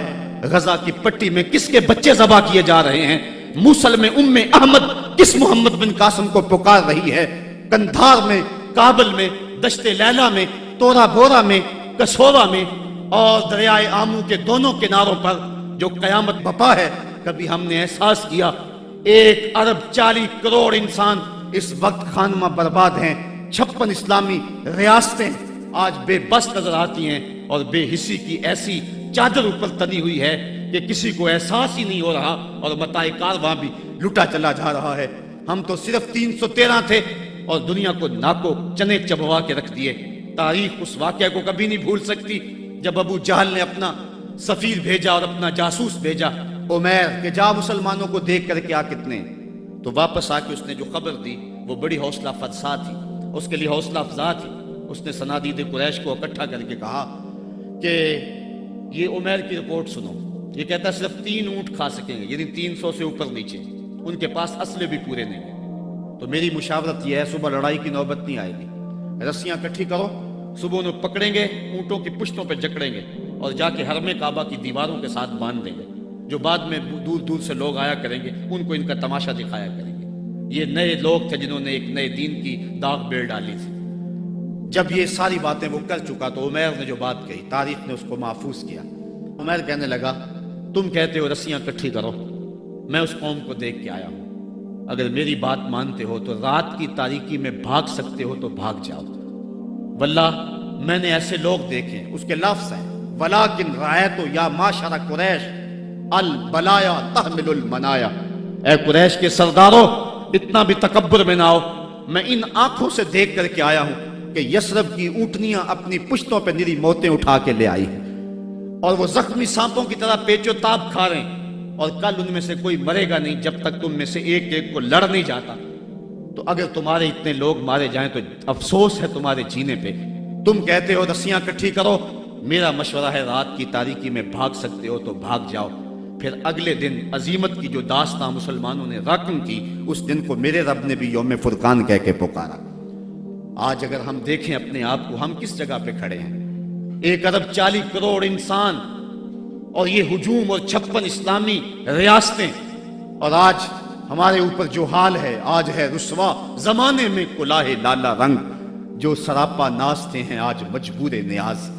غزہ کی پٹی میں کس کے بچے ذبح کیے جا رہے ہیں؟ موصل میں ام احمد کس محمد بن قاسم کو پکار رہی ہے؟ کندھار میں، کابل میں، دشت لیلا میں، تورا بورا میں، کسورا میں اور دریائے آمو کے دونوں کناروں پر جو قیامت بپا ہے، کبھی ہم نے احساس کیا 1.40 کروڑ انسان اس وقت خانمہ برباد ہیں. 56 اسلامی ریاستیں آج بے بس نظر آتی ہیں اور بے حسی کی ایسی چادر اوپر تنی ہوئی ہے کہ کسی کو احساس ہی نہیں ہو رہا، اور متاع کارواں بھی لٹا چلا جا رہا ہے. ہم تو صرف 313 تھے اور دنیا کو ناکو چنے چبوا کے رکھ دیے. تاریخ اس واقعہ کو کبھی نہیں بھول سکتی جب ابو جہل نے اپنا سفیر بھیجا اور اپنا جاسوس بھیجا عمیر کہ جا مسلمانوں کو دیکھ کر کیا کتنے. تو واپس آ کے اس نے جو خبر دی وہ بڑی حوصلہ افزا تھی، اس کے لیے حوصلہ افزا تھی. اس نے صنادید قریش کو اکٹھا کر کے کہا کہ یہ عمیر کی رپورٹ سنو. یہ کہتا ہے صرف 3 اونٹ کھا سکیں گے، یعنی 300 سے اوپر نیچے. ان کے پاس اسلحے بھی پورے نہیں ہیں. تو میری مشاورت یہ ہے، صبح لڑائی کی نوبت نہیں آئے گی، رسیاں اکٹھی کرو، صبح انہیں پکڑیں گے، اونٹوں کی پشتوں پہ جکڑیں گے اور جا کے حرم کعبہ کی دیواروں کے ساتھ باندھ دیں گے. جو بعد میں دور دور سے لوگ آیا کریں گے ان کو ان کا تماشا دکھایا کریں گے. یہ نئے لوگ تھے جنہوں نے ایک نئے دین کی داغ بیل ڈالی تھی. جب یہ ساری باتیں وہ کر چکا تو عمیر نے جو بات کہی تاریخ نے اس کو محفوظ کیا. عمیر کہنے لگا تم کہتے ہو رسیاں اکٹھی کرو، میں اس قوم کو دیکھ کے آیا ہوں. اگر میری بات مانتے ہو تو رات کی تاریکی میں بھاگ سکتے ہو تو بھاگ جاؤ. واللہ میں نے ایسے لوگ دیکھے، اس کے لفظ ہیں ولیکن رأیت یا معشر قریش البلایا تحمل المنایا. اے قریش کے سرداروں، اتنا بھی تکبر میں نہ آؤ. میں ان آنکھوں سے دیکھ کر کے آیا ہوں کہ یثرب کی اونٹنیاں اپنی پشتوں پہ نری موتیں اٹھا کے لے آئی ہیں اور وہ زخمی سانپوں کی طرح پیچو تاب کھا رہے ہیں، اور کل ان میں سے کوئی مرے گا نہیں جب تک تم میں سے ایک ایک کو لڑ نہیں جاتا. تو اگر تمہارے اتنے لوگ مارے جائیں تو افسوس ہے تمہارے جینے پہ. تم کہتے ہو رسیاں اکٹھی کرو، میرا مشورہ ہے رات کی تاریکی میں بھاگ سکتے ہو تو بھاگ جاؤ. پھر اگلے دن عزیمت کی جو داستان مسلمانوں نے رقم کی، اس دن کو میرے رب نے بھی یوم فرقان کہہ کے پکارا. آج اگر ہم دیکھیں اپنے آپ کو، ہم کس جگہ پہ کھڑے ہیں؟ 1.40 کروڑ انسان اور یہ ہجوم اور 56 اسلامی ریاستیں، اور آج ہمارے اوپر جو حال ہے، آج ہے رسوا زمانے میں کلاه لالا رنگ. جو سراپا ناز تھے ہیں آج مجبور نیاز.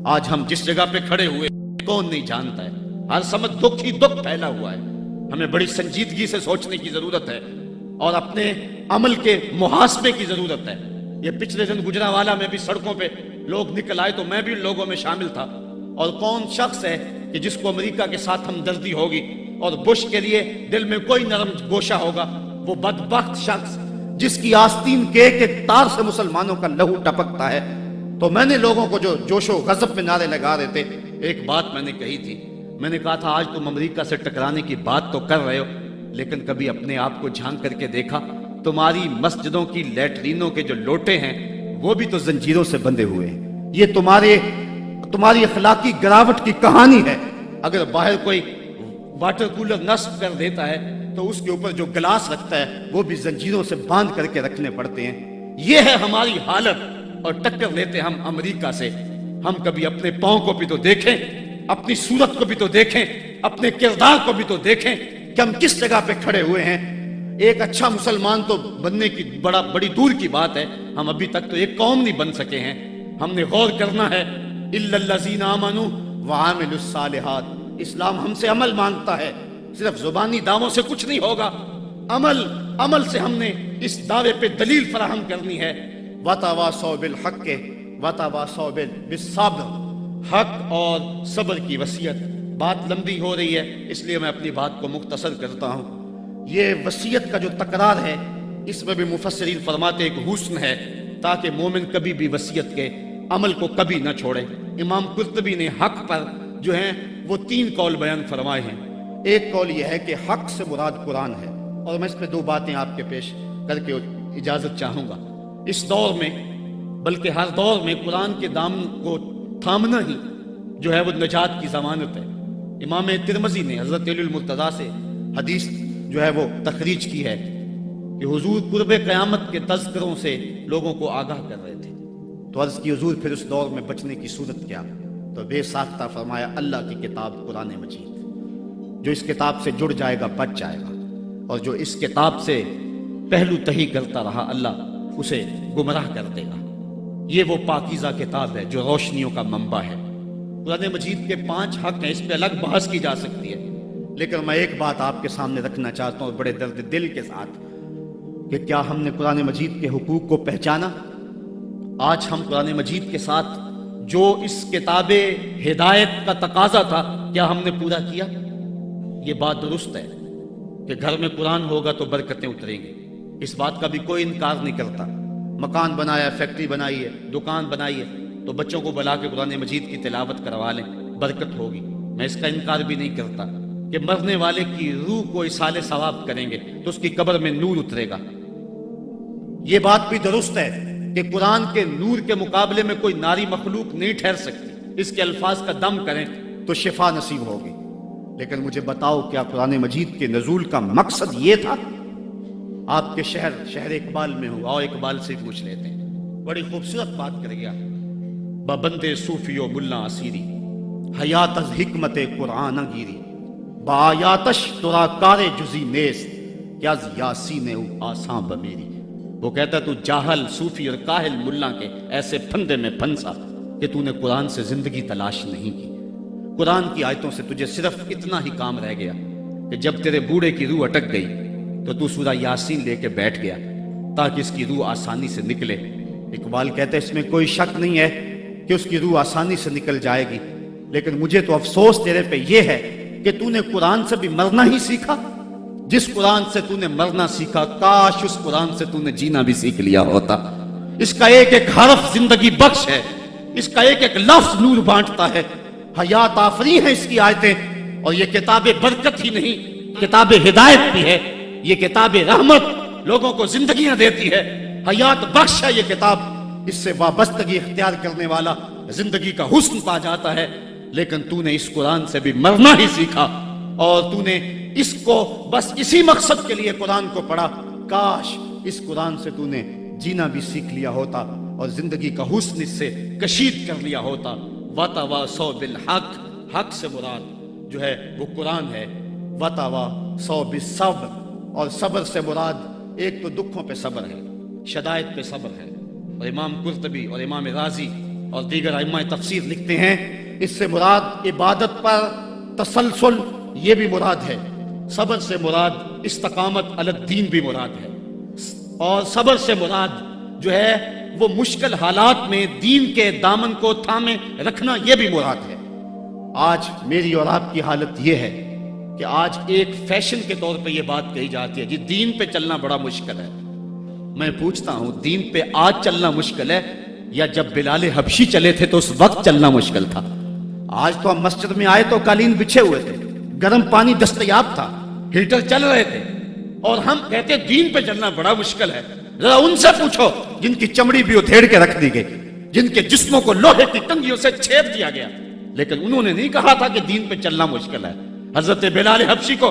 آج ہم جس جگہ پہ کھڑے ہوئے کون نہیں جانتا ہے. ہر سمجھ دکھ ہی دکھ پھیلا ہوا ہے. ہمیں بڑی سنجیدگی سے سوچنے کی ضرورت ہے اور اپنے عمل کے محاسبے کی ضرورت ہے. یہ پچھلے دن گجرانوالہ میں بھی سڑکوں پہ لوگ نکل آئے تو میں بھی لوگوں میں شامل تھا. اور کون شخص ہے کہ جس کو امریکہ کے ساتھ ہمدردی ہوگی اور بش کے لیے دل میں کوئی نرم گوشہ ہوگا؟ وہ بدبخت شخص جس کی آستین کے ایک تار سے مسلمانوں کا لہو ٹپکتا ہے. تو میں نے لوگوں کو جو جوش و غضب میں نعرے لگا رہے تھے، ایک بات میں نے کہی تھی. میں نے کہا تھا آج تم امریکہ سے ٹکرانے کی بات تو کر رہے ہو، لیکن کبھی اپنے آپ کو جھانک کر کے دیکھا تمہاری مسجدوں کی لیٹرینوں کے جو لوٹے ہیں وہ بھی تو زنجیروں سے بندھے ہوئے ہیں. یہ تمہاری اخلاقی گراوٹ کی کہانی ہے. اگر باہر کوئی واٹر کولر نصب کر دیتا ہے تو تو اس کے اوپر جو گلاس رکھتا ہے وہ بھی زنجیروں سے باندھ کر کے رکھنے پڑتے ہیں۔ یہ ہے ہماری حالت، اور ٹکر لیتے ہم امریکہ سے۔ ہم کبھی اپنے پاؤں کو بھی تو دیکھیں، اپنی صورت کو بھی تو دیکھیں، اپنے کردار کو بھی تو دیکھیں کہ ہم کس جگہ پہ کھڑے ہوئے ہیں۔ ایک اچھا مسلمان تو بننے کی بڑی دور کی بات ہے، ہم ابھی تک تو ایک قوم نہیں بن سکے ہیں۔ ہم نے غور کرنا ہے، الا الذین آمنوا وعملوا الصالحات۔ اسلام ہم سے عمل مانگتا ہے، صرف زبانی دعووں سے کچھ نہیں ہوگا۔ عمل سے ہم نے اس دعوے پہ دلیل فراہم کرنی ہے۔ وتواصوا بالحق وتواصوا بالصبر، حق اور صبر کی وصیت۔ بات لمبی ہو رہی ہے اس لیے میں اپنی بات کو مختصر کرتا ہوں۔ یہ وصیت کا جو تکرار ہے اس میں بھی مفسرین فرماتے ایک حسن ہے، تاکہ مومن کبھی بھی وصیت کے عمل کو کبھی نہ چھوڑے۔ امام قرطبی نے حق پر جو ہیں وہ 3 قول بیان فرمائے ہیں۔ ایک قول یہ ہے کہ حق سے مراد قرآن ہے، اور میں اس پہ 2 باتیں آپ کے پیش کر کے اجازت چاہوں گا۔ اس دور میں بلکہ ہر دور میں قرآن کے دامن کو تھامنا ہی جو ہے وہ نجات کی ضمانت ہے۔ امام ترمذی نے حضرت علی المرتضیٰ سے حدیث جو ہے وہ تخریج کی ہے کہ حضور قرب قیامت کے تذکروں سے لوگوں کو آگاہ کر رہے تھے، تو عرض کی حضور پھر اس دور میں بچنے کی صورت کیا؟ تو بے ساختہ فرمایا اللہ کی کتاب قرآن مجید، جو اس کتاب سے جڑ جائے گا بچ جائے گا، اور جو اس کتاب سے پہلو تہی کرتا رہا اللہ اسے گمراہ کر دے گا۔ یہ وہ پاکیزہ کتاب ہے جو روشنیوں کا منبع ہے۔ قرآن مجید کے 5 حق ہیں، اس پہ الگ بحث کی جا سکتی ہے، لیکن میں ایک بات آپ کے سامنے رکھنا چاہتا ہوں بڑے درد دل کے ساتھ، کہ کیا ہم نے قرآن مجید کے حقوق کو پہچانا؟ آج ہم قرآن مجید کے ساتھ جو اس کتاب ہدایت کا تقاضا تھا کیا ہم نے پورا کیا؟ یہ بات درست ہے کہ گھر میں قرآن ہوگا تو برکتیں اتریں گی، اس بات کا بھی کوئی انکار نہیں کرتا۔ مکان بنایا، فیکٹری بنائی ہے، دکان بنائی ہے، تو بچوں کو بلا کے قرآن مجید کی تلاوت کروا لیں، برکت ہوگی۔ میں اس کا انکار بھی نہیں کرتا کہ مرنے والے کی روح کو اصال ثواب کریں گے تو اس کی قبر میں نور اترے گا۔ یہ بات بھی درست ہے کہ قرآن کے نور کے مقابلے میں کوئی ناری مخلوق نہیں ٹھہر سکتی، اس کے الفاظ کا دم کریں تو شفا نصیب ہوگی۔ لیکن مجھے بتاؤ، کیا قرآن مجید کے نزول کا مقصد یہ تھا؟ آپ کے شہر اقبال میں ہو، اور اقبال سے پوچھ لیتے ہیں، بڑی خوبصورت بات کر گیا۔ بندے صوفی و ملا اسیری، حیات از حکمت قرآن گیری، بآیاتش ترا کار جزی نیست، کیا یاسین او آساں بمیری۔ وہ کہتا ہے تو جاہل صوفی اور کاہل ملا کے ایسے پھندے میں پھنسا کہ تو نے قرآن سے زندگی تلاش نہیں کی۔ قرآن کی آیتوں سے تجھے صرف اتنا ہی کام رہ گیا کہ جب تیرے بوڑھے کی روح اٹک گئی تو سورہ یاسین لے کے بیٹھ گیا تاکہ اس کی روح آسانی سے نکلے۔ اقبال کہتے ہیں اس میں کوئی شک نہیں ہے کہ اس کی روح آسانی سے نکل جائے گی، لیکن مجھے تو افسوس تیرے پہ یہ ہے کہ تو نے قرآن سے بھی مرنا ہی سیکھا۔ جس قرآن سے تو نے مرنا سیکھا، کاش اس قرآن سے تو نے جینا بھی سیکھ لیا ہوتا۔ اس کا ایک ایک حرف زندگی بخش ہے، اس کا ایک ایک لفظ نور بانٹتا ہے، حیات آفری ہیں اس کی آیتیں، اور یہ کتاب برکت ہی نہیں، کتاب ہدایت بھی ہے، یہ کتاب رحمت لوگوں کو زندگیاں دیتی ہے، حیات بخش ہے یہ کتاب۔ اس سے وابستگی اختیار کرنے والا زندگی کا حسن پا جاتا ہے۔ لیکن تو نے اس قرآن سے بھی مرنا ہی سیکھا، اور تو نے اس کو بس اسی مقصد کے لیے قرآن کو پڑھا۔ کاش اس قرآن سے تو نے جینا بھی سیکھ لیا ہوتا اور زندگی کا حسن اس سے کشید کر لیا ہوتا۔ وَتَوَاصَوْا بِالْحَقِّ، حق سے مراد جو ہے وہ قرآن ہے۔ وَتَوَاصَوْا بِالصَّبْرِ، اور صبر سے مراد ایک تو دکھوں پہ صبر ہے، شدائد پہ صبر ہے، اور امام قرطبی اور امام رازی اور دیگر ائمہ تفسیر لکھتے ہیں اس سے مراد عبادت پر تسلسل یہ بھی مراد ہے، صبر سے مراد استقامت علی الدین بھی مراد ہے، اور صبر سے مراد جو ہے وہ مشکل حالات میں دین کے دامن کو تھامے رکھنا یہ بھی مراد ہے۔ آج میری اور آپ کی حالت یہ ہے کہ آج ایک فیشن کے طور پہ یہ بات کہی جاتی ہے جی دین پہ چلنا بڑا مشکل ہے۔ میں پوچھتا ہوں دین پہ آج چلنا مشکل ہے یا جب بلال حبشی چلے تھے تو اس وقت چلنا مشکل تھا؟ آج تو ہم مسجد میں آئے تو قالین بچھے ہوئے تھے، گرم پانی دستیاب تھا، ہیٹر چل رہے تھے، اور ہم کہتے دین پہ چلنا بڑا مشکل ہے۔ ذرا ان سے پوچھو جن کی چمڑی بھی ادھیڑ کے رکھ دی گئی، جن کے جسموں کو لوہے کی ٹنگیوں سے چھید دیا گیا، لیکن انہوں نے نہیں کہا تھا کہ دین پہ چلنا مشکل ہے۔ حضرت بلال حبشی کو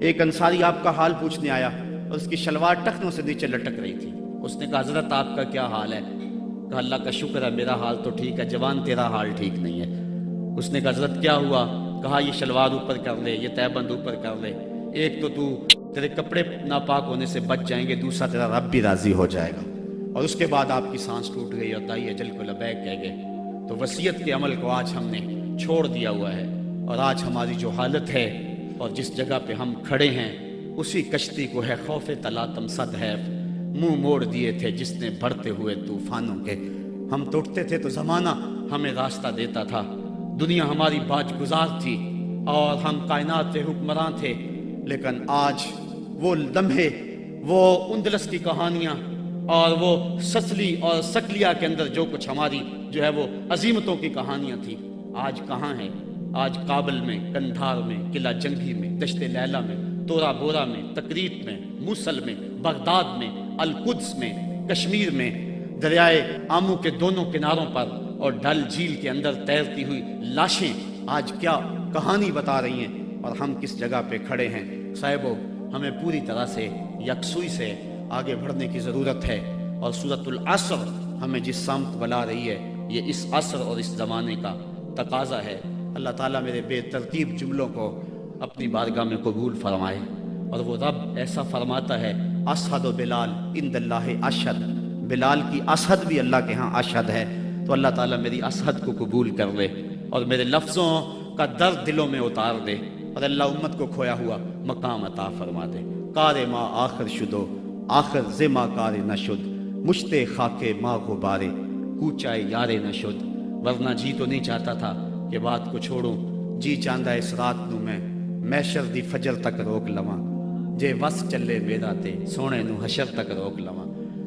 ایک انصاری آپ کا حال پوچھنے آیا اور اس کی شلوار ٹخنوں سے نیچے لٹک رہی تھی۔ اس نے کہا حضرت آپ کا کیا حال ہے؟ کہا اللہ کا شکر ہے میرا حال تو ٹھیک ہے، جوان تیرا حال ٹھیک نہیں ہے۔ اس نے کہا حضرت کیا ہوا؟ کہا یہ شلوار اوپر کر لے، یہ تہبند اوپر کر لے، ایک تو تیرے کپڑے ناپاک ہونے سے بچ جائیں گے، دوسرا تیرا رب بھی راضی ہو جائے گا۔ اور اس کے بعد آپ کی سانس ٹوٹ گئی اور دائی اجل کو لبیک کہہ گئے۔ تو وصیت کے عمل کو آج ہم نے چھوڑ دیا ہوا ہے، اور آج ہماری جو حالت ہے اور جس جگہ پہ ہم کھڑے ہیں، اسی کشتی کو ہے خوف تلاتم صد حیف، منہ موڑ دیے تھے جس نے بڑھتے ہوئے طوفانوں کے۔ ہم ٹوٹتے تھے تو زمانہ ہمیں راستہ دیتا تھا، دنیا ہماری باج گزار تھی اور ہم کائنات کے حکمراں تھے، لیکن آج وہ لمحے، وہ اندلس کی کہانیاں اور وہ سسلی اور سکلیا کے اندر جو کچھ ہماری جو ہے وہ عظیمتوں کی کہانیاں تھیں، آج کہاں ہیں؟ آج کابل میں، کندھار میں، قلعہ جنگی میں، دشت لیلہ میں، تورا بورا میں، تکریت میں، موصل میں، بغداد میں، القدس میں، کشمیر میں، دریائے آمو کے دونوں کناروں پر اور ڈل جھیل کے اندر تیرتی ہوئی لاشیں آج کیا کہانی بتا رہی ہیں، اور ہم کس جگہ پہ کھڑے ہیں؟ صاحبو، ہمیں پوری طرح سے یکسوئی سے آگے بڑھنے کی ضرورت ہے، اور سورۃ العصر ہمیں جس سمت بلا رہی ہے، یہ اس عصر اور اس زمانے کا تقاضا ہے۔ اللہ تعالیٰ میرے بے ترتیب جملوں کو اپنی بارگاہ میں قبول فرمائے، اور وہ رب ایسا فرماتا ہے اشہد بلال عند اللہ اشہد، بلال کی اشہد بھی اللہ کے ہاں اشہد ہے، تو اللہ تعالیٰ میری اشہد کو قبول کر لے اور میرے لفظوں کا درد دلوں میں اتار دے، اور اللہ امت کو کھویا ہوا مقام عطا فرما دے۔ کار ما آخر شدو آخر زما کار نشد، مشتے خاکے ما غبارے کوچائے یارے نشد۔ ورنہ جی تو نہیں چاہتا تھا کہ بات کو چھوڑوں، جی چاندہ اس رات نو میں محشر دی فجر تک روک لواں، جے وس چلے میرا تے سونے نو حشر تک روک لواں۔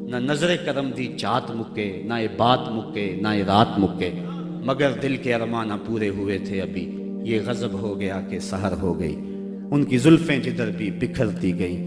نہ نظر کرم دی چات مکے، نہ یہ بات مکے، نہ یہ رات مکے، مگر دل کے ارمان پورے ہوئے تھے ابھی، یہ غضب ہو گیا کہ سحر ہو گئی۔ ان کی زلفیں جدھر بھی بکھرتی گئی،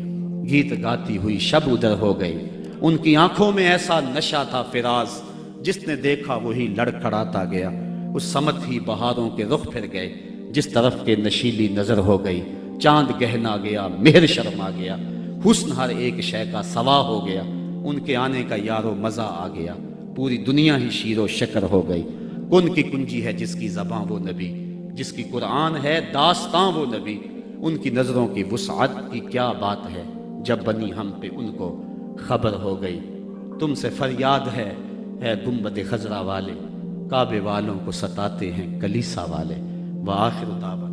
گیت گاتی ہوئی شب ادھر ہو گئی۔ ان کی آنکھوں میں ایسا نشہ تھا فراز، جس نے دیکھا وہی لڑکھڑاتا گیا۔ اس سمت ہی بہاروں کے رخ پھر گئے، جس طرف کے نشیلی نظر ہو گئی۔ چاند گہنا گیا، مہر شرما گیا، حسن ہر ایک شے کا سوا ہو گیا۔ ان کے آنے کا یارو مزہ آ گیا، پوری دنیا ہی شیر و شکر ہو گئی۔ کن کی کنجی ہے جس کی زباں وہ نبی، جس کی قرآن ہے داستاں وہ نبی۔ ان کی نظروں کی وسعت کی کیا بات ہے، جب بنی ہم پہ ان کو خبر ہو گئی۔ تم سے فریاد ہے گنبد خضرا والے، کعبے والوں کو ستاتے ہیں کلیسا والے۔ وآخر دعوانا